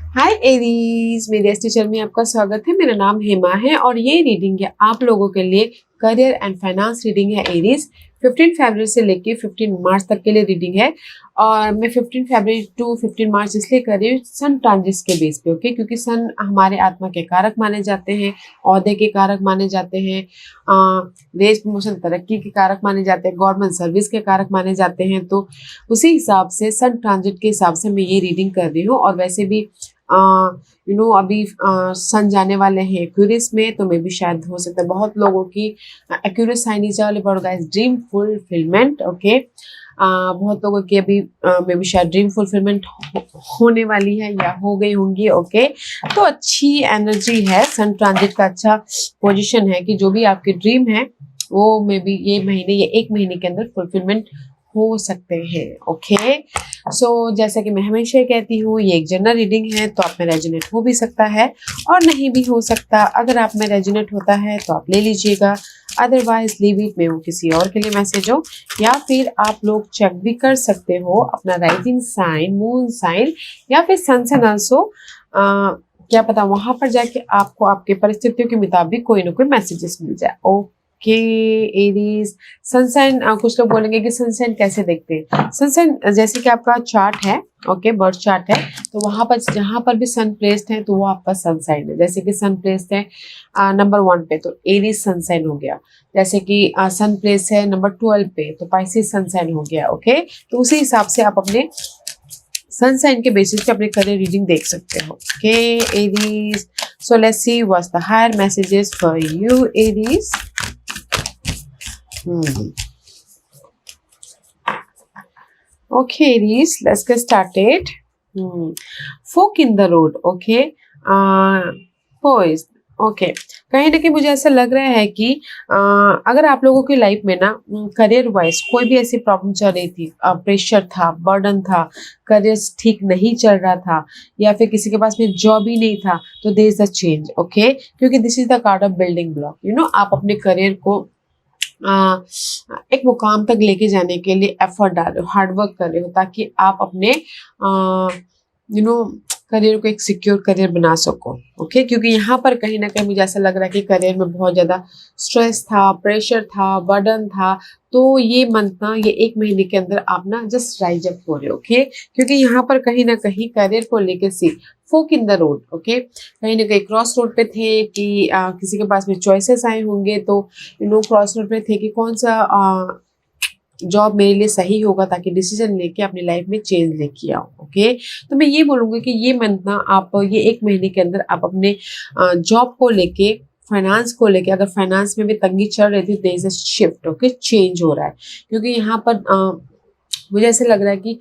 हाय Aries, मेरे इस teacher में आपका स्वागत है। मेरा नाम हेमा है और ये रीडिंग है आप लोगों के लिए करियर एंड फाइनेंस रीडिंग है एरीज। 15 फरवरी से लेके 15 मार्च तक के लिए रीडिंग है और मैं 15 फरवरी टू 15 मार्च इसलिए कर रही हूँ सन ट्रांजिट्स के बेस पे, ओके। क्योंकि सन हमारे आत्मा के कारक माने जाते हैं, ओहदे के कारक माने जाते हैं, रेस प्रमोशन तरक्की के कारक माने जाते हैं, गवर्नमेंट सर्विस के कारक माने जाते हैं। तो उसी हिसाब से सन ट्रांजिट के हिसाब से मैं ये रीडिंग कर रही हूँ। और वैसे भी अभी सन जाने वाले हैं एक्यूरियस में, तो मे भी शायद हो सकता है बहुत लोगों की Aquarius sign is all about guys dream fulfilment, okay. बहुत लोगों की अभी मे भी शायद ड्रीम फुलफिलमेंट होने वाली है या हो गई होंगी, ओके। तो अच्छी एनर्जी है, सन ट्रांजिट का अच्छा पोजीशन है कि जो भी आपके ड्रीम है वो मे बी ये महीने या एक महीने के अंदर फुलफिलमेंट हो सकते हैं, ओके। जैसा कि मैं हमेशा कहती हूँ, ये एक जनरल रीडिंग है, तो आप में रेजोनेट हो भी सकता है और नहीं भी हो सकता। अगर आप में रेजोनेट होता है तो आप ले लीजिएगा, अदरवाइज लीव इट, में वो किसी और के लिए मैसेज हो। या फिर आप लोग चेक भी कर सकते हो अपना राइजिंग साइन, मून साइन या फिर सन साइन आल्सो। क्या पता वहां पर जाके आपको आपके परिस्थितियों के मुताबिक कोई ना कोई मैसेजेस मिल जाए, ओके। एरीज सनसाइन, कुछ लोग बोलेंगे कि सनसाइन कैसे देखते हैं। सनसाइन जैसे कि आपका चार्ट है, ओके, बर्थ चार्ट है, तो वहां पर जहां पर भी सन प्लेस्ड है तो वो आपका सनसाइन है। जैसे कि सन प्लेस्ड है नंबर 1 पे तो एरीज सनसाइन हो गया। जैसे कि सन प्लेस है नंबर 12 पे तो पाइसेस सनसाइन हो गया, ओके। तो उसी हिसाब से आप अपने सन साइन के बेसिस पे अपने करियर रीडिंग देख सकते हो, okay Aries. So let's see what's the higher messages for you Aries. Okay, Aries, let's get started. Fork in the road, okay. Poised, okay. कहीं ना कहीं मुझे ऐसा लग रहा है कि अगर आप लोगों की लाइफ में ना करियर वाइज कोई भी ऐसी प्रॉब्लम चल रही थी, प्रेशर था, बर्डन था, करियर ठीक नहीं चल रहा था, या फिर किसी के पास में जॉब ही नहीं था, तो there is a change, okay. क्योंकि this is the card of building block, आप अपने करियर को एक मुकाम तक लेके जाने के लिए एफर्ट डाल रहे हो, हार्ड वर्क कर रहे हो, ताकि आप अपने करियर को एक सिक्योर करियर बना सको, ओके। क्योंकि यहाँ पर कहीं ना कहीं मुझे ऐसा लग रहा है कि करियर में बहुत ज़्यादा स्ट्रेस था, प्रेशर था, बर्डन था। तो ये मंथ ना, ये एक महीने के अंदर आप ना जस्ट राइज अप हो रहे हो, ओके। क्योंकि यहाँ पर कहीं ना कहीं करियर को लेके सी फोक इन द रोड, ओके। कहीं ना कहीं क्रॉस रोड पे थे कि किसी के पास में चॉइसेस आए होंगे, तो क्रॉस रोड पे थे कि कौन सा जॉब मेरे लिए सही होगा, ताकि डिसीजन लेके अपनी लाइफ में चेंज लेके आओ, ओके। तो मैं ये बोलूँगी कि ये मंथ ना आप ये एक महीने के अंदर आप अपने जॉब को लेके, फाइनेंस को लेके, अगर फाइनेंस में भी तंगी चल रही थी, there is a shift, okay, change हो रहा है। क्योंकि यहाँ पर मुझे ऐसे लग रहा है कि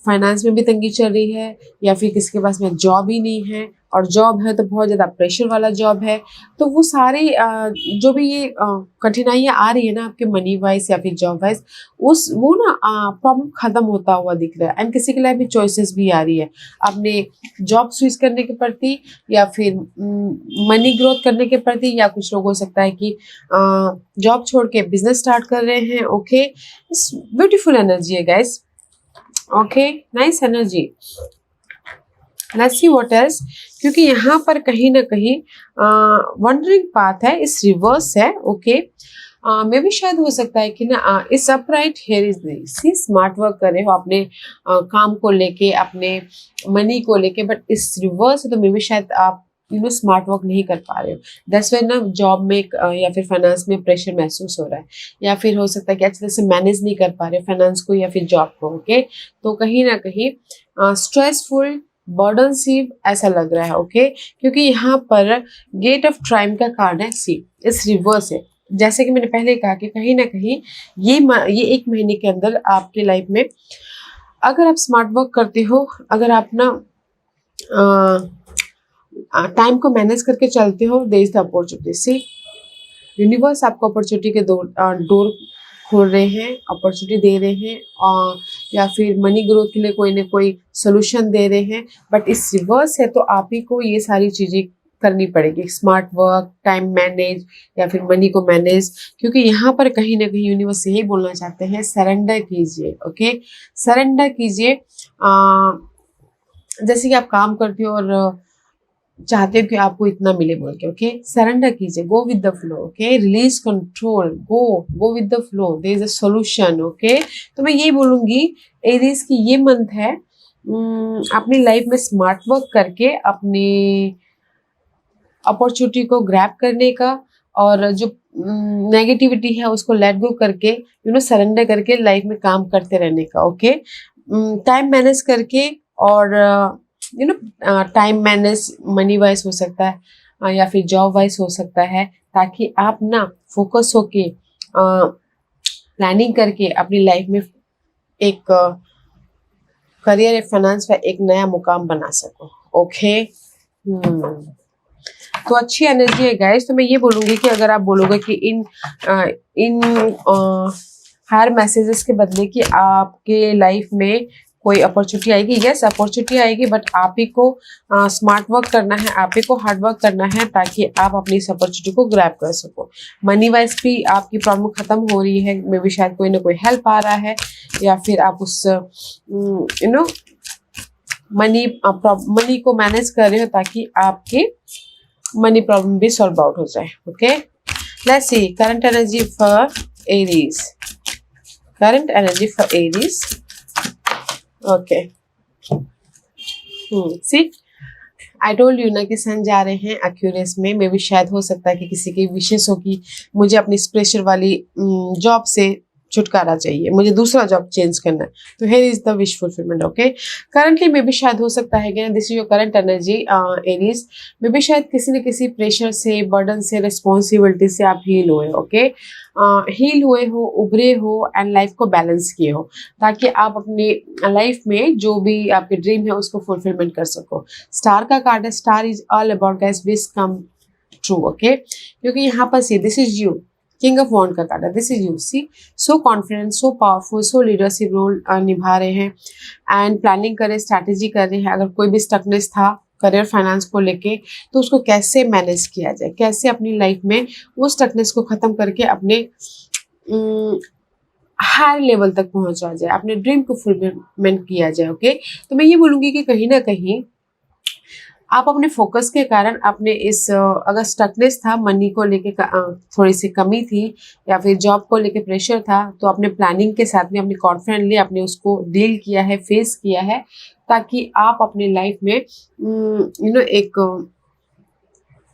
फाइनेंस में भी तंगी चल रही है, या फिर किसी के पास में जॉब ही नहीं है, और जॉब है तो बहुत ज़्यादा प्रेशर वाला जॉब है। तो वो सारे जो भी ये कठिनाइयाँ आ रही है ना आपके मनी वाइज या फिर जॉब वाइज, वो ना प्रॉब्लम खत्म होता हुआ दिख रहा है। एंड किसी के लाइफ में चॉइसेस भी आ रही है अपने जॉब स्विच करने के प्रति, या फिर मनी ग्रोथ करने के प्रति, या कुछ लोग हो सकता है कि जॉब छोड़ के बिजनेस स्टार्ट कर रहे हैं, ओके। ब्यूटीफुल एनर्जी है guys, okay, nice energy. Let's see what else. क्योंकि यहाँ पर कहीं ना कहीं वंडरिंग पाथ है, इस रिवर्स है, ओके। मे भी शायद हो सकता है कि ना इस upright here is see smart work कर रहे हो अपने काम को लेके, अपने मनी को लेके, बट इस रिवर्स है तो मे भी शायद आप स्मार्ट वर्क नहीं कर पा रहे हो। दैट्स व्हाई ना जॉब में या फिर फाइनेंस में प्रेशर महसूस हो रहा है, या फिर हो सकता है कि अच्छी तरह से मैनेज नहीं कर पा रहे फाइनेंस को या फिर जॉब को, ओके। तो कहीं ना कहीं स्ट्रेसफुल, बर्डन सिव ऐसा लग रहा है, ओके। क्योंकि यहाँ पर गेट ऑफ ट्राइम का कार्ड है, सी इस रिवर्स है। जैसे कि मैंने पहले कहा कि कहीं ना कहीं ये एक महीने के अंदर आपके लाइफ में अगर आप स्मार्ट वर्क करते हो, अगर आप ना टाइम को मैनेज करके चलते हो, there is the opportunity. See universe आपको अपॉर्चुनिटी के डोर खोल रहे हैं, अपॉर्चुनिटी दे रहे हैं, या फिर मनी ग्रोथ के लिए कोई ना कोई सोल्यूशन दे रहे हैं। बट इस रिवर्स है तो आप ही को ये सारी चीज़ें करनी पड़ेगी, स्मार्ट वर्क, टाइम मैनेज, या फिर मनी को मैनेज। क्योंकि यहाँ पर कहीं ना कहीं यूनिवर्स यही बोलना चाहते हैं, सरेंडर कीजिए, ओके, सरेंडर कीजिए। जैसे कि आप काम करते हो और चाहते हो कि आपको इतना मिले बोल के, ओके, सरेंडर कीजिए, go with the flow, okay, release control, go with the flow, there is a solution, okay. तो मैं ये बोलूंगी एरीज की ये मंथ है, अपनी लाइफ में स्मार्ट वर्क करके अपनी अपॉर्चुनिटी को ग्रैब करने का, और जो नेगेटिविटी है उसको लेट गो करके, सरेंडर करके लाइफ में काम करते रहने का, ओके। टाइम मैनेज करके, और टाइम मैनेज मनी वाइज हो सकता है, या फिर जॉब वाइज हो सकता है, ताकि आप ना फोकस होके प्लानिंग करके अपनी लाइफ में एक करियर या फाइनेंस का एक नया मुकाम बना सको, ओके। तो अच्छी एनर्जी है गाइस। तो मैं ये बोलूंगी कि अगर आप बोलोगे कि इन हायर मैसेजेस के बदले कि आपके लाइफ में कोई अपॉर्चुनिटी आएगी, यस अपॉर्चुनिटी आएगी, बट आप ही को स्मार्ट वर्क करना है, आप ही को हार्ड वर्क करना है, ताकि आप अपनी इस अपॉर्चुनिटी को ग्रैब कर सको। मनी वाइज भी आपकी प्रॉब्लम खत्म हो रही है, मे भी शायद कोई ना कोई हेल्प आ रहा है, या फिर आप उस मनी को मैनेज कर रहे हो ताकि आपकी मनी प्रॉब्लम भी सॉल्व आउट हो जाए, okay. Let's see current energy for Aries, current energy for Aries, okay. See I told you ना कि सन जा रहे हैं एक्यूरेस में, मे भी शायद हो सकता है कि किसी की विशेष हो कि मुझे अपनी प्रेशर वाली जॉब से छुटकारा चाहिए, मुझे दूसरा जॉब चेंज करना है, तो here is the wish fulfilment, okay. Currently maybe शायद हो सकता है कि this is your current energy Aries, maybe शायद किसी न किसी प्रेशर से, बर्डन से, रिस्पॉन्सिबिलिटी से आप हील हुए, ओके। हील हुए हो, उभरे हो, एंड लाइफ को बैलेंस किए हो, ताकि आप अपनी लाइफ में जो भी आपके ड्रीम है उसको फुलफिलमेंट कर सको। स्टार का कार्ड है, star is all about guys wish come true, okay. क्योंकि यहाँ पर see this is you, king of wand का कार्ड है, this is you, see so confident, so powerful, so leadership role निभा रहे हैं, एंड प्लानिंग कर रहे, स्ट्रैटेजी कर रहे हैं। अगर कोई भी स्टकनेस था करियर फाइनेंस को लेके, तो उसको कैसे मैनेज किया जाए, कैसे अपनी लाइफ में वो स्टकनेस को खत्म करके अपने हायर लेवल तक पहुंचा जाए, अपने ड्रीम को फुलफिलमेंट किया जाए, ओके। तो मैं ये बोलूंगी कि कहीं ना कहीं आप अपने फोकस के कारण अपने इस अगर स्टकनेस था, मनी को लेके थोड़ी सी कमी थी, या फिर जॉब को लेके प्रेशर था, तो अपने प्लानिंग के साथ में अपने कॉन्फिडेंटली अपने उसको डील किया है, फेस किया है, ताकि आप अपने लाइफ में एक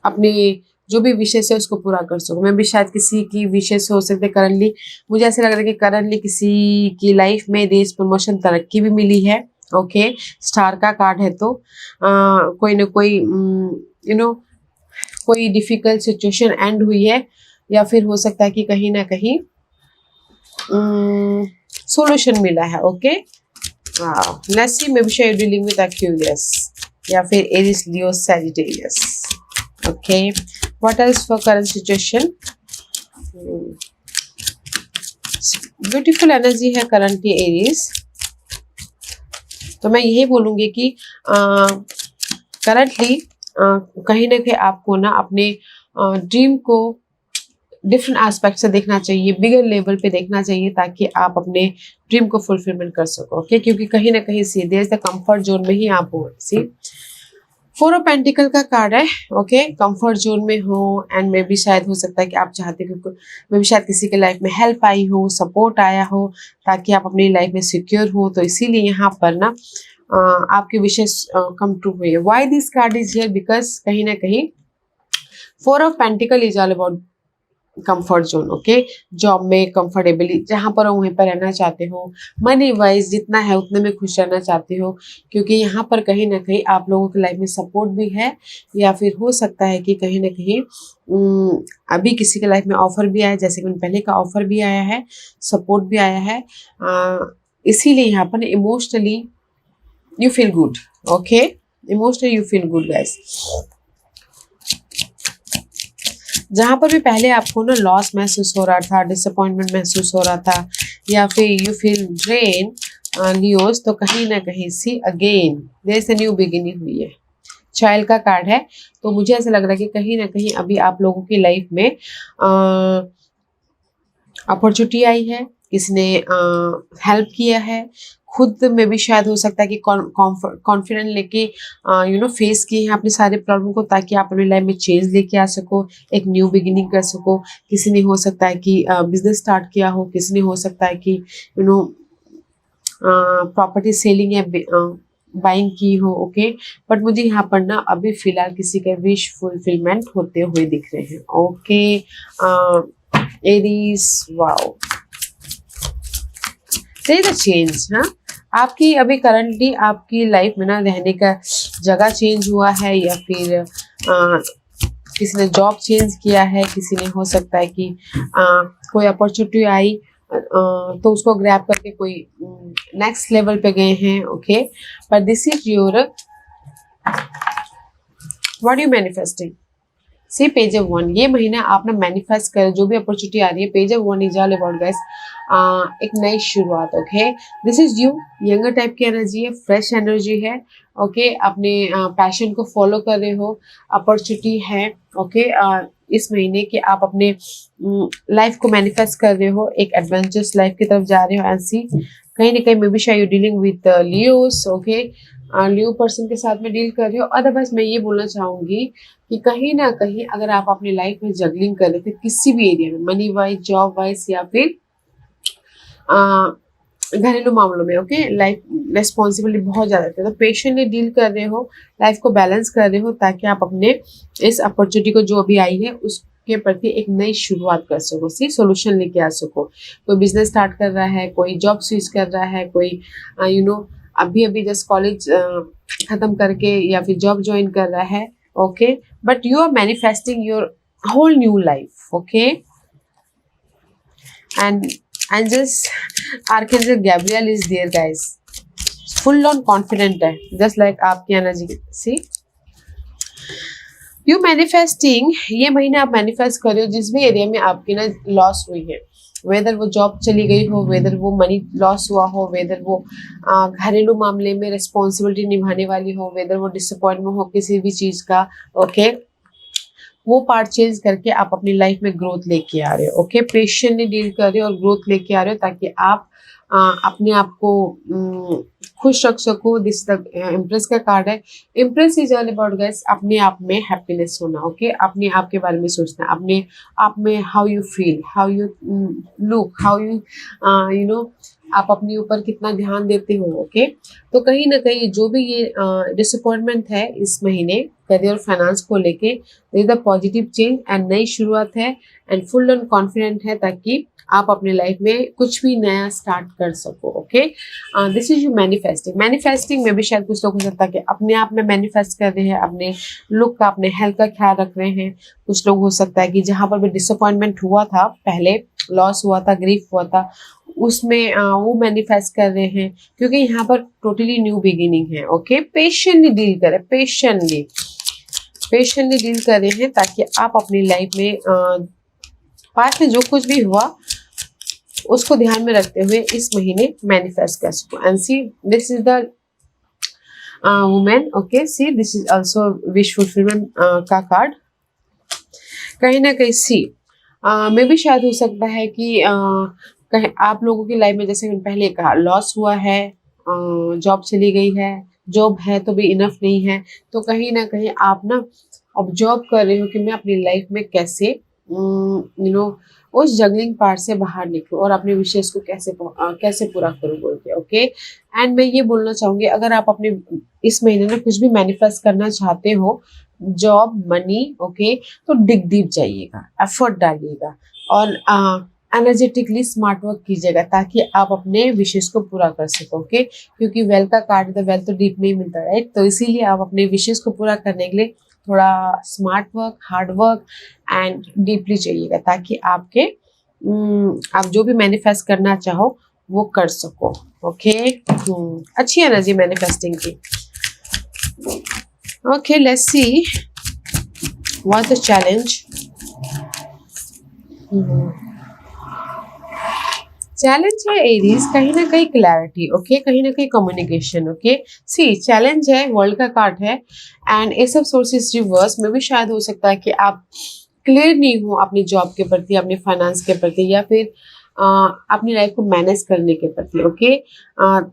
अपनी जो भी विशेष है उसको पूरा कर सको। मैं भी शायद किसी की विशेष हो सकते करंटली, मुझे ऐसा लग रहा है कि करंटली किसी की लाइफ में रेस, प्रमोशन, तरक्की भी मिली है, ओके। स्टार का कार्ड है, तो कोई ना कोई कोई डिफिकल्ट सिचुएशन एंड हुई है, या फिर हो सकता है कि कहीं ना कहीं सॉल्यूशन मिला है, okay. Let's see may be शायद डीलिंग विद एक्यूरियस, या फिर Aries, Leo, Sagittarius, okay. What else for current situation? Beautiful energy है करंटली एरीज। तो मैं यही बोलूंगी कि करंटली कहीं ना कहीं आपको ना अपने ड्रीम को डिफरेंट एस्पेक्ट से देखना चाहिए, बिगर लेवल पे देखना चाहिए, ताकि आप अपने ड्रीम को फुलफिलमेंट कर सको, ओके। क्योंकि कहीं ना कहीं see there is the comfort zone में ही आप हो, सी फोर ऑफ पेंटिकल का कार्ड है, ओके। कंफर्ट जोन में हो, एंड मे भी शायद हो सकता है कि आप चाहते हो, मे भी शायद किसी के लाइफ में हेल्प आई हो, सपोर्ट आया हो, ताकि आप अपनी लाइफ में सिक्योर हो, तो इसीलिए यहाँ पर ना आपकी विशेष कम ट्रू हुई है। Why this card is here? Because कहीं ना कहीं four of pentacle is all about comfort zone, okay. Job में कंफर्टेबली जहां पर हो वहीं पर रहना चाहते हो, मनी वाइज जितना है उतने में खुश रहना चाहते हो, क्योंकि यहाँ पर कहीं ना कहीं आप लोगों की लाइफ में सपोर्ट भी है, या फिर हो सकता है कि कहीं ना कहीं अभी किसी के लाइफ में ऑफर भी आया, जैसे कि पहले का ऑफर भी आया है, सपोर्ट भी आया है, इसीलिए यहाँ पर emotionally you feel good, okay. Emotionally you feel good guys. जहां पर भी पहले आपको ना लॉस महसूस हो रहा था, डिसअपॉइंटमेंट महसूस हो रहा था, या फिर यू फील ड्रेन लियोस, तो कहीं ना कहीं see again there is a new beginning हुई है। चाइल्ड का कार्ड है, तो मुझे ऐसा लग रहा है कि कहीं ना कहीं अभी आप लोगों की लाइफ में अपॉर्चुनिटी आई है, किसी ने हेल्प किया है, खुद में भी शायद हो सकता है कि कॉन्फिडेंट लेके फेस किए हैं अपने सारे प्रॉब्लम को, ताकि आप अपनी लाइफ में चेंज लेके आ सको, एक न्यू बिगिनिंग कर सको। किसी ने हो सकता है कि बिजनेस स्टार्ट किया हो, किसी ने हो सकता है कि प्रॉपर्टी सेलिंग या बाइंग की हो। ओके, बट मुझे यहाँ पर ना अभी फिलहाल किसी के विश फुलफिलमेंट होते हुए दिख रहे हैं। Okay Aries, wow, there is a change. हाँ, आपकी अभी करंटली आपकी लाइफ में ना रहने का जगह चेंज हुआ है, या फिर किसी ने जॉब चेंज किया है, किसी ने हो सकता है कि कोई अपॉर्चुनिटी आई तो उसको ग्रैब करके कोई नेक्स्ट लेवल पे गए हैं। Okay, but this is your what you manifesting. See page of 1, ये महीना आपने मैनिफेस्ट कर जो भी अपॉर्चुनिटी आ रही है, page of 1 is all about guys एक नई शुरुआत। Okay, this is you, younger type की एनर्जी है, फ्रेश एनर्जी है। ओके, अपने पैशन को फॉलो कर रहे हो, अपॉर्चुनिटी है। ओके, इस महीने के आप अपने लाइफ को मैनिफेस्ट कर रहे हो, एक एडवेंचरस लाइफ की तरफ जा रहे हो। एंड सी कहीं ना कहीं मे बी शायद you dealing with Leos. Okay, Leo person के साथ में डील कर रहे हो। अदरवाइज मैं ये बोलना चाहूंगी कि कहीं ना कहीं अगर आप अपनी लाइफ में जगलिंग कर रहे थे किसी भी एरिया में, मनी वाइज, जॉब वाइज, या फिर घरेलू मामलों में, ओके, लाइफ रेस्पॉन्सिबिलिटी बहुत ज़्यादा थी, तो पेशेंटली डील कर रहे हो, लाइफ को बैलेंस कर रहे हो, ताकि आप अपने इस अपॉर्चुनिटी को जो अभी आई है उसके प्रति एक नई शुरुआत कर सको, सी सोल्यूशन लेके आ सको। कोई बिजनेस स्टार्ट कर रहा है, कोई जॉब स्विच कर रहा है, कोई अभी जस्ट कॉलेज खत्म करके या फिर जॉब ज्वाइन कर रहा है। Okay, but you are manifesting your whole new life. Okay, and angels archangel Gabriel is there guys, full on confident है, जस्ट लाइक आपकी एनर्जी। सी यू मैनिफेस्टिंग, ये महीने आप मैनिफेस्ट कर रहे हो जिस भी एरिया में आपकी ना लॉस हुई है, वेदर वो जॉब चली गई हो, वेदर वो मनी लॉस हुआ हो, वेदर वो घरेलू मामले में रिस्पॉन्सिबिलिटी निभाने वाली हो, वेदर वो डिसअपॉइंटमेंट हो किसी भी चीज का। ओके, वो पार्ट चेंज करके आप अपनी लाइफ में ग्रोथ लेके आ रहे हो। ओके, पेशेंटली डील कर रहे हो और ग्रोथ लेके आ रहे हो, ताकि आप अपने आप को खुश रख सको। दिस द इम्प्रेस का कार्ड है। Impress is all about guys अपने आप में हैप्पीनेस होना। ओके, अपने आप के बारे में सोचना, अपने आप में how you feel, how you look, how you आप अपने ऊपर कितना ध्यान देते हो। ओके, तो कहीं ना कहीं जो भी ये डिसअपॉइंटमेंट है इस महीने करियर और फाइनेंस को लेके, द पॉजिटिव चेंज एंड नई शुरुआत है, एंड फुल ऑन कॉन्फिडेंट है, ताकि आप अपने लाइफ में कुछ भी नया स्टार्ट कर सको। Okay, this is you manifesting में भी शायद कुछ लोग हो सकता है कि अपने आप में मैनिफेस्ट कर रहे हैं, अपने लुक का, अपने हेल्थ का ख्याल रख रहे हैं। कुछ लोग हो सकता है कि जहां पर भी डिसअपॉइंटमेंट हुआ था, पहले लॉस हुआ था, ग्रीफ हुआ था, उसमें वो मैनिफेस्ट कर रहे हैं, क्योंकि यहाँ पर टोटली न्यू बिगिनिंग है। ओके, पेशेंटली डील करें, पेशेंटली डील कर रहे हैं, ताकि आप अपनी लाइफ में पास्ट में जो कुछ भी हुआ उसको ध्यान में रखते हुए इस महीने मैनिफेस्ट कर सको। And C this is the women. Okay, C this is also wish fulfilment का कार्ड। कहीं ना कहीं सी में भी शायद हो सकता है कि कहीं आप लोगों की लाइफ में, जैसे मैंने पहले कहा, लॉस हुआ है, जॉब चली गई है, जॉब है तो भी इनफ नहीं है, तो कहीं ना कहीं आप ना ऑब्जर्व कर रहे हो कि मैं अपनी लाइफ में कैसे उस जगलिंग पार्ट से बाहर निकलूं और अपने विशेष को कैसे पूरा करूं बोल के। ओके, एंड मैं ये बोलना चाहूंगी, अगर आप अपने इस महीने में कुछ भी मैनिफेस्ट करना चाहते हो, जॉब, मनी, ओके, तो डिग डीप जाइएगा, एफर्ट डालिएगा, और एनर्जेटिकली स्मार्ट वर्क कीजिएगा, ताकि आप अपने विशेष को पूरा कर सको। ओके, क्योंकि वेल्थ का कार्ड, तो वेल्थ तो डीप में ही मिलता है, राइट? तो इसीलिए आप अपने विशेष को पूरा करने के लिए थोड़ा smart work, hard work and deeply चाहिएगा, ताकि आपके आप जो भी मैनिफेस्ट करना चाहो वो कर सको। ओके, अच्छी एनर्जी मैनिफेस्टिंग की। Okay, let's see what the challenge. Challenge है एरीज, कहीं ना कहीं क्लैरिटी। ओके, कहीं ना कहीं कम्युनिकेशन। ओके, सी चैलेंज है, वर्ल्ड का कार्ड है, and S of sources reverse में भी शायद हो सकता है कि आप क्लियर नहीं हो अपनी जॉब के प्रति, अपने फाइनेंस के प्रति, या फिर अपनी लाइफ को मैनेज करने के प्रति। ओके,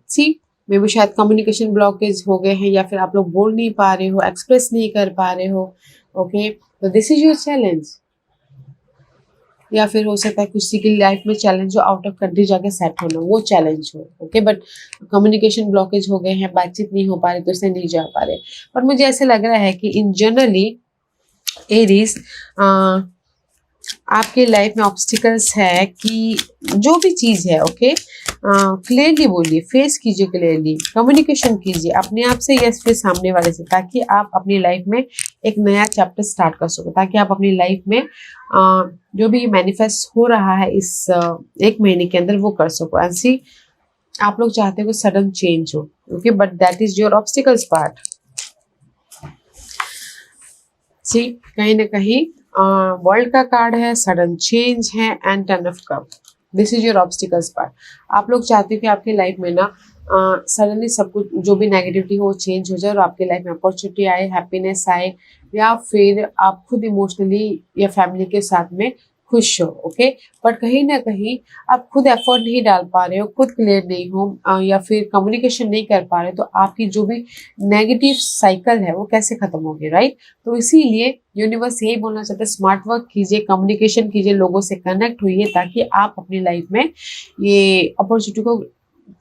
सी मे बी शायद कम्युनिकेशन ब्लॉकेज हो गए हैं, या फिर आप लोग बोल नहीं पा रहे हो, एक्सप्रेस नहीं कर पा रहे हो। ओके, तो दिस इज योर चैलेंज। या फिर हो सकता है किसी की लाइफ में चैलेंज जो आउट ऑफ कंट्री जाके सेट होना, वो चैलेंज हो। ओके, बट कम्युनिकेशन ब्लॉकेज हो गए हैं, बातचीत नहीं हो पा रही, तो इससे नहीं जा पा रहे। पर मुझे ऐसे लग रहा है कि इन जनरली एरीज, आपके लाइफ में ऑब्स्टिकल्स है कि जो भी चीज़ है, ओके, क्लियरली बोलिए, फेस कीजिए, क्लियरली कम्युनिकेशन कीजिए अपने आप से या फिर सामने वाले से, ताकि आप अपनी लाइफ में एक नया चैप्टर स्टार्ट कर सको, ताकि आप अपनी लाइफ में जो भी मैनिफेस्ट हो रहा है इस 1 महीने के अंदर वो कर सको। ऐसी आप लोग चाहते हो कि सडन चेंज हो। Okay, but that is your obstacles part. See, कहीं ना कहीं वर्ल्ड का कार्ड है, सडन चेंज है, and 10 of cup. This is your obstacles part. आप लोग चाहते हो कि आपकी लाइफ में ना सडनली सब कुछ जो भी नेगेटिविटी हो चेंज हो जाए और आपकी लाइफ में अपॉर्चुनिटी आए, हैप्पीनेस आए, या फिर आप खुद इमोशनली या फैमिली के साथ में खुश हो। ओके, बट कहीं ना कहीं आप खुद एफर्ट नहीं डाल पा रहे हो, खुद क्लियर नहीं हो, या फिर कम्युनिकेशन नहीं कर पा रहे, तो आपकी जो भी नेगेटिव साइकिल है वो कैसे खत्म होगी, राइट? तो इसीलिए यूनिवर्स यही बोलना चाहता है, स्मार्ट वर्क कीजिए, कम्युनिकेशन कीजिए, लोगों से कनेक्ट होइए, ताकि आप अपनी लाइफ में ये अपॉर्चुनिटी को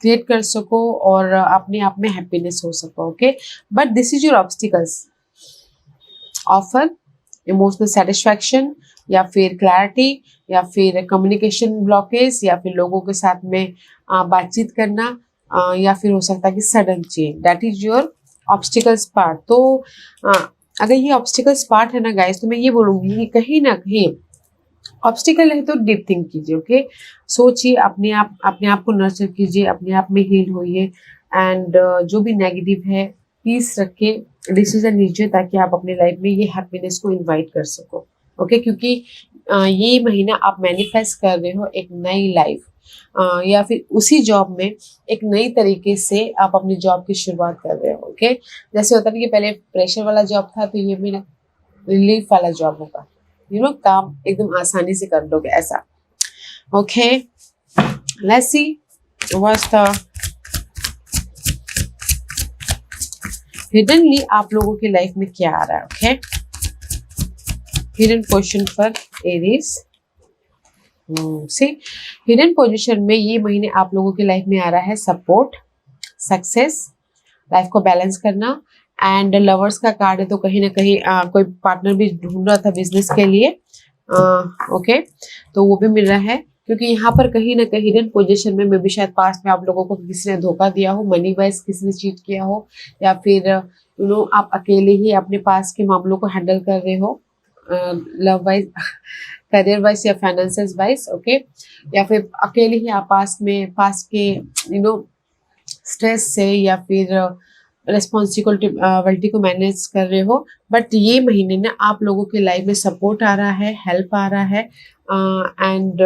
क्रिएट कर सको और अपने आप में हैप्पीनेस हो सको। Okay, but this is your obstacles. Offer emotional satisfaction, या फिर क्लैरिटी, या फिर कम्युनिकेशन ब्लॉकेज, या फिर लोगों के साथ में बातचीत करना, या फिर हो सकता है कि sudden change. That is your obstacles part. तो अगर ये ऑब्स्टिकल्स पार्ट है ना गाइस, तो मैं ये बोलूँगी कि कहीं ना कहीं ऑब्स्टिकल है तो डीप थिंक कीजिए। ओके, सोचिए, अपने आप को नर्चर कीजिए, अपने आप में हील होइए, एंड जो भी नेगेटिव है पीस रख के डिसीजन लीजिए, ताकि आप अपनी लाइफ में ये हैप्पीनेस को इनवाइट कर सको। ओके, क्योंकि ये महीना आप मैनिफेस्ट कर रहे हो एक नई लाइफ, या फिर उसी जॉब में एक नई तरीके से आप अपनी जॉब की शुरुआत कर रहे हो। ओके, जैसे होता है कि पहले प्रेशर वाला जॉब था, तो ये मेरा रिलीफ वाला जॉब होगा, काम एकदम आसानी से कर लोगे ऐसा। Okay, let's see what's the hiddenly आप लोगों की लाइफ में क्या आ रहा है। Okay, hidden position for Aries. See, hidden position में ये महीने आप लोगों की लाइफ में आ रहा है सपोर्ट, सक्सेस, लाइफ को बैलेंस करना, एंड लवर्स का कार्ड है, तो कहीं ना कहीं कोई पार्टनर भी ढूंढ रहा था बिजनेस के लिए। ओके, तो वो भी मिल रहा है, क्योंकि यहाँ पर कहीं ना कहीं हिडन पोजीशन में भी शायद पास्ट में आप लोगों को किसी ने धोखा दिया हो, मनी वाइज किसी ने चीट किया हो, या फिर आप अकेले ही अपने पास के मामलों को हैंडल कर रहे हो, लव वाइज, करियर वाइज, या फाइनेंशियल वाइज। ओके, या फिर अकेले ही आप पास के स्ट्रेस से या फिर रिस्पॉन्सिबिलिटी को मैनेज कर रहे हो। बट ये महीने ना आप लोगों की लाइफ में सपोर्ट आ रहा है, हेल्प आ रहा है, एंड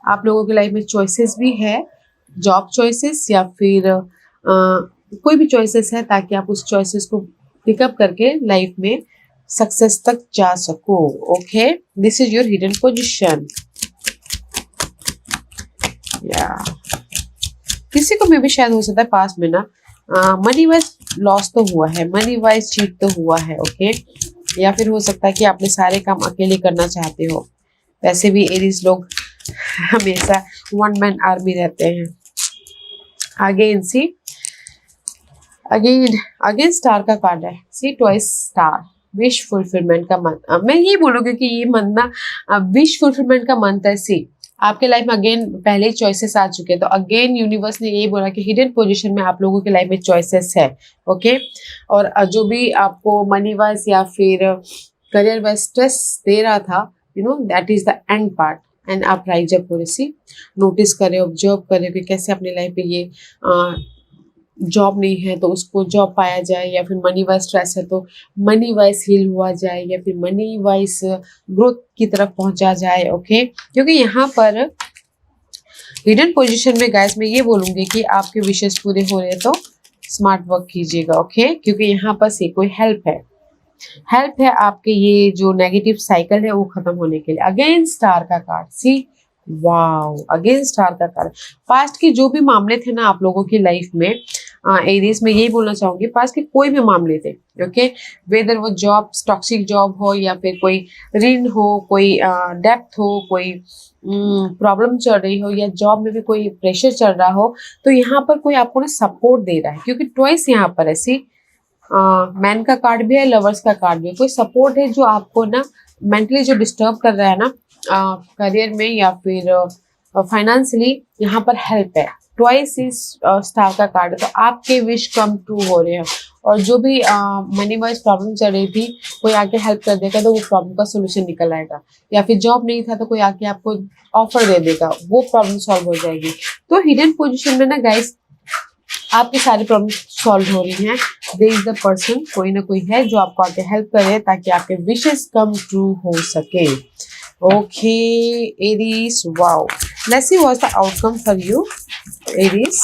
आप लोगों की लाइफ में चॉइसेस भी है, जॉब चॉइसेस, या फिर कोई भी चॉइसेस है, ताकि आप उस चॉइसेस को पिकअप करके लाइफ में सक्सेस तक जा सको। Okay, this is your hidden position. या किसी को में भी शायद हो सकता है पास में ना मनी वाइज लॉस तो हुआ है, मनी वाइज चीट तो हुआ है। ओके, या फिर हो सकता है कि आपने सारे काम अकेले करना चाहते हो। वैसे भी एरीज लोग हमेशा वन मैन आर्मी रहते हैं। अगेन सी, अगेन स्टार का कार्ड है। सी, ट्वाइस स्टार, विश फुलफिलमेंट का मंथ। मैं ये बोलूँगी कि ये मंथ ना विश फुलफिलमेंट का मंथ है। सी, आपके लाइफ में अगेन पहले ही चॉइसेस आ चुके हैं, तो अगेन यूनिवर्स ने यही बोला कि हिडन पोजीशन में आप लोगों की लाइफ में चॉइसेस है। ओके, और जो भी आपको मनी वाइज या फिर करियर वाइज स्ट्रेस दे रहा था, that is the end part, and आप राइज अप हो रहे। सी, नोटिस करें, ऑब्जर्व करें कि कैसे अपनी लाइफ में ये जॉब नहीं है तो उसको जॉब पाया जाए, या फिर मनी वाइज स्ट्रेस है तो मनी वाइज हील हुआ जाए, या फिर मनी वाइज ग्रोथ की तरफ पहुंचा जाए। ओके, क्योंकि यहाँ पर हिडन पोजीशन में गाइस मैं ये बोलूंगी कि आपके विशेष पूरे हो रहे हैं तो स्मार्ट वर्क कीजिएगा। ओके, क्योंकि यहाँ पर से कोई हेल्प है। हेल्प है आपके ये जो नेगेटिव साइकिल है वो खत्म होने के लिए। अगेन स्टार का कार्ड, सी वाओ, अगेन स्टार का कार्ड। पास्ट के जो भी मामले थे ना आप लोगों की लाइफ में, एरीज में यही बोलना चाहूंगी, पास्ट के कोई भी मामले थे, ओके, वेदर वो जॉब, टॉक्सिक जॉब हो या फिर कोई ऋण हो, कोई डेप्थ हो, कोई प्रॉब्लम चल रही हो, या जॉब में भी कोई प्रेशर चल रहा हो, तो यहाँ पर कोई आपको ना सपोर्ट दे रहा है, क्योंकि ट्वाइस यहाँ पर है। सी मैन का कार्ड भी है, लवर्स का कार्ड भी है। कोई सपोर्ट है जो आपको ना मेंटली जो डिस्टर्ब कर रहा है ना करियर में या फिर फाइनेंशियली, यहाँ पर हेल्प है। ट्वाइस इज स्टार का कार्ड है, तो आपके विश कम ट्रू हो रहे हैं। और जो भी मनी वाइज प्रॉब्लम चल रही थी, कोई आके हेल्प कर देगा तो वो प्रॉब्लम का सोल्यूशन निकल आएगा। या फिर जॉब नहीं था तो कोई आके आपको ऑफर दे देगा, वो प्रॉब्लम सॉल्व हो जाएगी। तो हिडन पोजीशन में ना गाइस आपकी सारी प्रॉब्लम सॉल्व हो रही हैं। देयर इज द पर्सन, कोई ना कोई है जो आपको आके हेल्प करे ताकि आपके विशेस कम ट्रू हो सके। Okay Aries, wow, let's see what's the outcome for you Aries.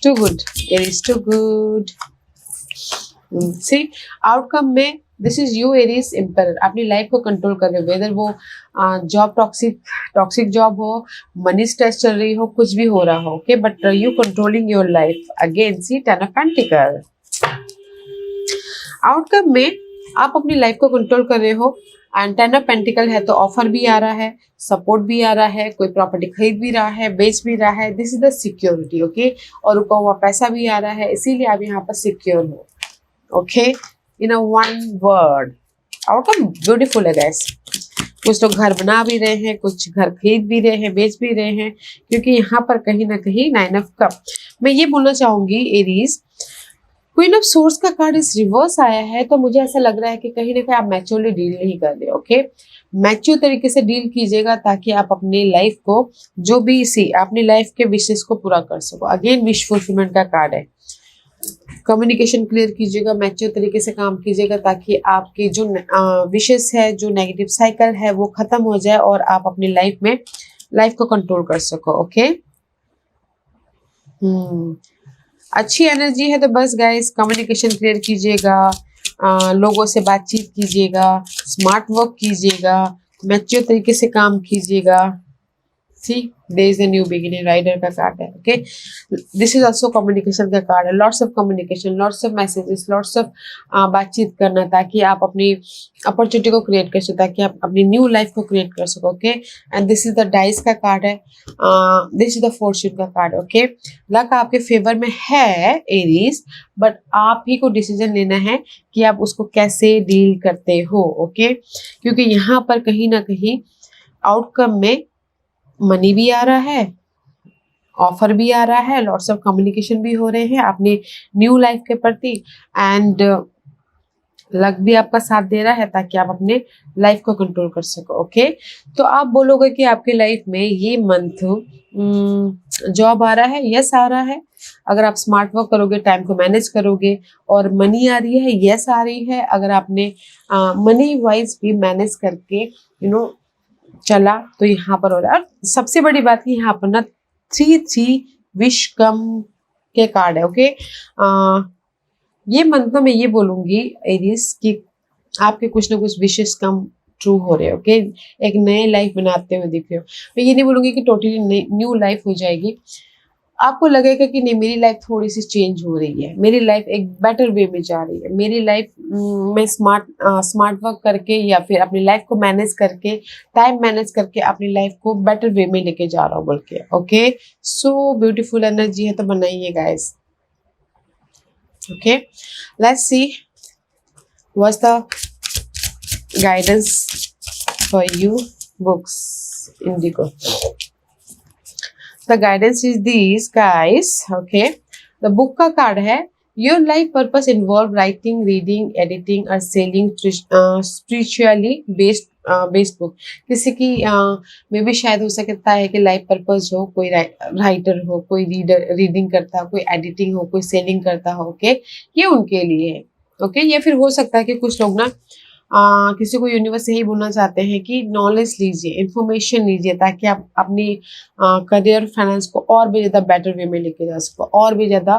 Too good Aries, too good. See outcome में this is you Aries emperor, अपनी लाइफ को कंट्रोल कर रहे हो, वेदर वो जॉब टॉक्सिक जॉब हो, मनी स्ट्रेस चल रही हो, कुछ भी हो रहा हो, okay, but you controlling your life. Again see ten of pentacle. Outcome में आप अपनी लाइफ को कंट्रोल कर रहे हो, एंड टेन ऑफ पेंटिकल है तो ऑफर भी आ रहा है, सपोर्ट भी आ रहा है, कोई प्रॉपर्टी खरीद भी रहा है, बेच भी रहा है, this is the security, okay, और रुका हुआ पैसा भी आ रहा है, इसीलिए आप यहाँ पर सिक्योर हो, okay, in a one word. Outcome beautiful है गाइस। कुछ लोग घर बना भी रहे हैं, कुछ घर खरीद भी रहे हैं, बेच भी रहे हैं, क्योंकि यहाँ पर कहीं ना कहीं नाइन ऑफ कप। मैं ये बोलना चाहूंगी एरीज, क्वीन ऑफ सोर्स का कार्ड इस रिवर्स आया है, तो मुझे ऐसा लग रहा है कि कहीं ना कहीं आप मैच्योरली डील नहीं कर रहे, ओके, मैच्योर तरीके से डील कीजिएगा ताकि आप अपनी लाइफ को जो भी अपनी लाइफ के विशेष को पूरा कर सको। अगेन विश फुलफिलमेंट का कार्ड है। कम्युनिकेशन क्लियर कीजिएगा, मैच्योर तरीके से काम कीजिएगा ताकि आपकी जो विशेष है, जो नेगेटिव साइकिल है वो खत्म हो जाए और आप अपनी लाइफ को कंट्रोल कर सको, ओके। अच्छी एनर्जी है तो बस गाइस कम्युनिकेशन क्लियर कीजिएगा, लोगों से बातचीत कीजिएगा, स्मार्ट वर्क कीजिएगा, मैच्योर तरीके से काम कीजिएगा। See there is a new beginning, rider का कार्ड है, okay, this is also communication का कार्ड है। Lots of communication, lots of messages, lots of बातचीत करना ताकि आप अपनी अपॉर्चुनिटी को क्रिएट कर सको, ताकि आप अपनी न्यू लाइफ को क्रिएट कर सको, okay. And this is the dice का कार्ड है, दिस इज द फॉर्च्यून का कार्ड, ओके। लक आपके फेवर में है एरीज, बट आप ही को डिसीजन लेना है कि आप उसको कैसे डील करते हो, ओके, क्योंकि यहाँ पर कहीं ना कहीं आउटकम में मनी भी आ रहा है, ऑफर भी आ रहा है, लॉट्स ऑफ कम्युनिकेशन भी हो रहे हैं अपने न्यू लाइफ के प्रति, एंड लक भी आपका साथ दे रहा है ताकि आप अपने लाइफ को कंट्रोल कर सको, ओके। तो आप बोलोगे कि आपके लाइफ में ये मंथ जॉब आ रहा है, यस आ रहा है, अगर आप स्मार्ट वर्क करोगे, टाइम को मैनेज करोगे, और मनी आ रही है, यस आ रही है, अगर आपने मनी वाइज भी मैनेज करके चला तो यहाँ पर हो रहा है। और सबसे बड़ी बात है यहाँ पर ना 3 विश कम के कार्ड है, ओके। ये मंथ में मैं ये बोलूंगी एरीज कि आपके कुछ ना कुछ विशेष कम ट्रू हो रहे हैं, ओके, एक नए लाइफ बनाते हुए दिख रहे हो। मैं ये नहीं बोलूंगी कि टोटली न्यू लाइफ हो जाएगी, आपको लगेगा कि नहीं मेरी लाइफ थोड़ी सी चेंज हो रही है, मेरी लाइफ एक बेटर वे में जा रही है, मेरी लाइफ मैं स्मार्ट वर्क करके या फिर अपनी लाइफ को मैनेज करके, टाइम मैनेज करके अपनी लाइफ को बेटर वे में लेके जा रहा हूँ बोल के, ओके। सो ब्यूटीफुल एनर्जी है तो बनाइए guys, okay. Let's see what's the guidance for you books Indigo. The guidance is these guys, okay. The book का कार्ड है, your life purpose involve writing, reading, editing or selling spiritually based book। किसी की में भी शायद हो सकता है कि लाइफ पर्पस हो, कोई राइटर हो, कोई रीडिंग करता हो, कोई एडिटिंग हो, कोई सेलिंग करता हो, ओके, ये उनके लिए है, ओके। या फिर हो सकता है कि कुछ लोग ना किसी को यूनिवर्स से यही बोलना चाहते हैं कि नॉलेज लीजिए, इंफॉर्मेशन लीजिए ताकि आप अपनी करियर फाइनेंस को और भी ज़्यादा बेटर वे में लेके जा सको, और भी ज़्यादा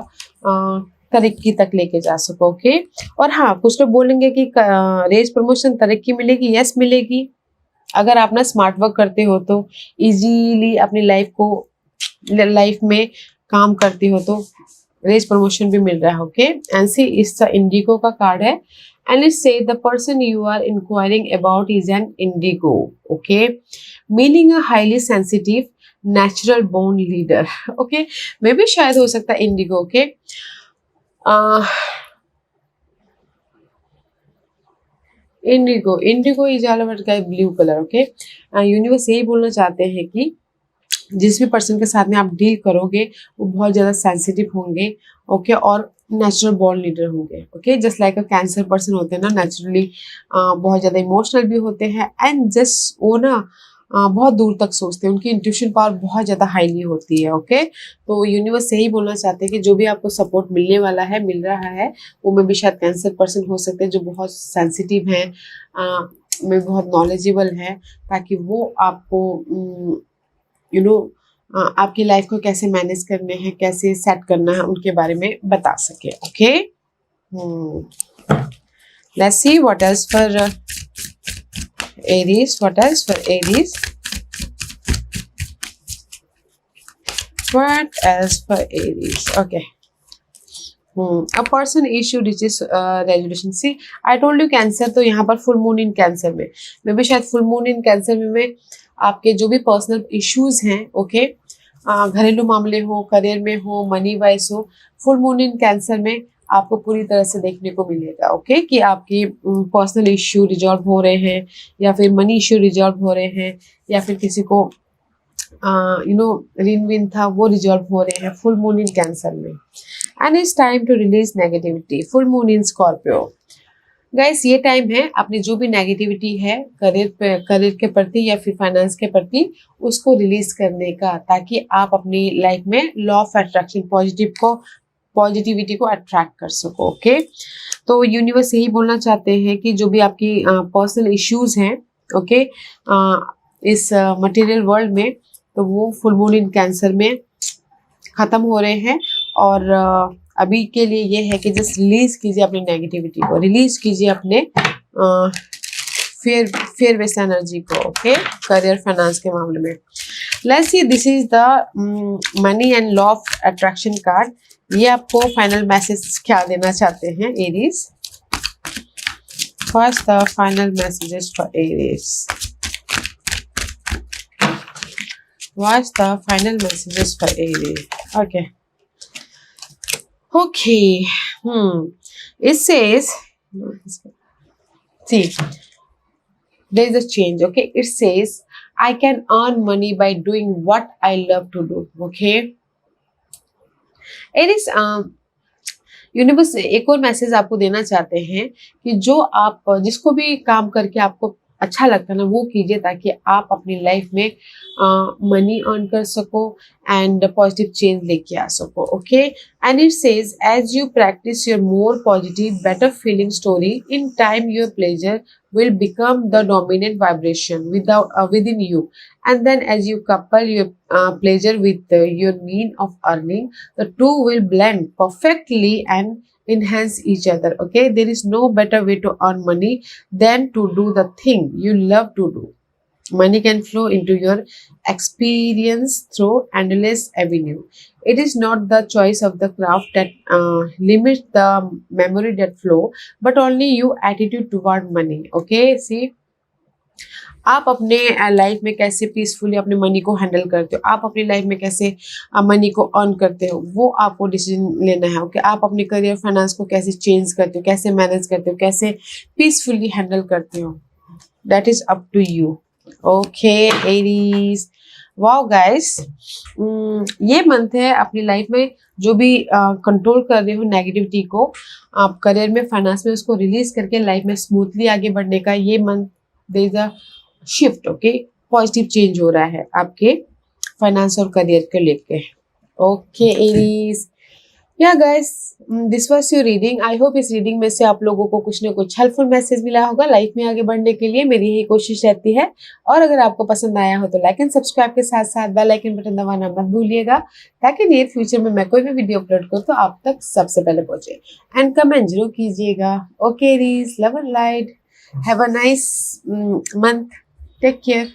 तरक्की तक लेके जा सको। ओके, और हाँ, कुछ लोग बोलेंगे कि रेज प्रमोशन तरक्की मिलेगी। यस मिलेगी। अगर आप ना स्मार्ट वर्क करते हो तो इजीली अपनी लाइफ में काम करती हो तो रेज प्रमोशन भी मिल रहा है। ओके, एंड सी इस इंडिगो का कार्ड है and it says the person you are inquiring about is an indigo. Okay, meaning a highly sensitive natural born leader. Okay, maybe शायद हो सकता है indigo. Okay, indigo is all about blue colour. Okay, universe यही बोलना चाहते हैं कि जिस भी पर्सन के साथ में आप डील करोगे वो बहुत ज़्यादा सेंसिटिव होंगे। ओके, और नेचुरल बॉर्न लीडर होंगे। Okay, just like a cancer person होते हैं ना, नेचुरली बहुत ज़्यादा इमोशनल भी होते हैं एंड जस्ट वो ना बहुत दूर तक सोचते हैं। उनकी इंट्यूशन पावर बहुत ज़्यादा हाईली होती है। ओके, तो यूनिवर्स यही बोलना चाहते हैं कि जो भी आपको सपोर्ट मिलने वाला है, मिल रहा है, वो में भी शायद कैंसर पर्सन हो सकते हैं जो बहुत सेंसिटिव हैं, में बहुत नॉलेजेबल है, ताकि वो आपको आपकी लाइफ को कैसे मैनेज करने हैं, कैसे सेट करना है, उनके बारे में बता सके। Okay, let's see what else for Aries, what else for Aries, what else for Aries. Okay, a person issue reaches resolution. See, I told you cancer, तो यहाँ पर फुल मून इन कैंसर में भी शायद फुल मून इन कैंसर में आपके जो भी पर्सनल इश्यूज हैं, ओके, घरेलू मामले हो, करियर में हो, मनी वाइज हो, फुल मून इन कैंसर में आपको पूरी तरह से देखने को मिलेगा। ओके, कि आपकी पर्सनल इश्यू रिजॉल्व हो रहे हैं, या फिर मनी इश्यू रिजॉल्व हो रहे हैं, या फिर किसी को ऋण विन था वो रिजॉल्व हो रहे हैं फुल मून इन कैंसर में। And it's time to release negativity, full moon in Scorpio. Guys, ये टाइम है अपनी जो भी नेगेटिविटी है करियर के प्रति या फिर फाइनेंस के प्रति, उसको रिलीज करने का, ताकि आप अपनी लाइफ में लॉ ऑफ अट्रैक्शन पॉजिटिविटी को अट्रैक्ट कर सको। ओके, तो यूनिवर्स यही बोलना चाहते हैं कि जो भी आपकी पर्सनल इश्यूज हैं, ओके, इस मटेरियल वर्ल्ड में, तो वो फुल मून इन कैंसर में खत्म हो रहे हैं। और अभी के लिए ये है कि जस्ट रिलीज कीजिए अपनी नेगेटिविटी को, रिलीज कीजिए अपने फियर बेस्ड एनर्जी को। ओके, करियर फाइनेंस के मामले में। Let's see, this is the money and law of attraction card. ये आपको फाइनल मैसेज क्या देना चाहते हैं Aries? First the final messages for Aries. What's the final messages for Aries? Okay. It says, see, there is a change. Okay, it says, I can earn money by doing what I love to do. Okay, Aries, universe एक और message आपको देना चाहते हैं कि जो आप जिसको भी काम करके आपको अच्छा लगता है ना, वो कीजिए, ताकि आप अपनी लाइफ में मनी अर्न कर सको एंड पॉजिटिव चेंज लेके आ सको। Okay, and it says, as you practice your more positive better feeling story, in time your pleasure will become the dominant vibration within you, and then as you couple your pleasure with your mean of earning, the two will blend perfectly and enhance each other. Okay, there is no better way to earn money than to do the thing you love to do. Money can flow into your experience through endless avenue. It is not the choice of the craft that limits the memory that flow, but only your attitude toward money. Okay, see, आप अपने life में कैसे peacefully अपने money को handle करते हो, आप अपनी लाइफ में कैसे मनी को अर्न करते हो, वो आपको डिसीजन लेना है। ओके, आप अपने करियर फाइनेंस को कैसे चेंज करते हो, कैसे मैनेज करते हो, कैसे पीसफुली हैंडल करते हो, that is up to you. Okay Aries, wow guys, ये मंथ है अपनी लाइफ में जो भी कंट्रोल कर रहे हो नेगेटिविटी को, आप करियर में फाइनेंस में उसको रिलीज करके लाइफ में स्मूथली आगे बढ़ने का ये month there is a shift. Okay, positive change हो रहा है आपके फाइनेंस और करियर को लेके। ओके एरीज, या guys, this was your reading. I hope इस रीडिंग में से आप लोगों को कुछ ना कुछ हेल्पफुल मैसेज मिला होगा लाइफ में आगे बढ़ने के लिए। मेरी यही कोशिश रहती है। और अगर आपको पसंद आया हो तो लाइक एंड सब्सक्राइब के साथ साथ बेल आइकन बटन दबाना मत भूलिएगा, ताकि नियर फ्यूचर में मैं कोई भी वीडियो अपलोड करूँ तो आप तक सबसे पहले पहुंचे। एंड कमेंट जरूर कीजिएगा। Okay Aries, love and light, have a nice month, take care.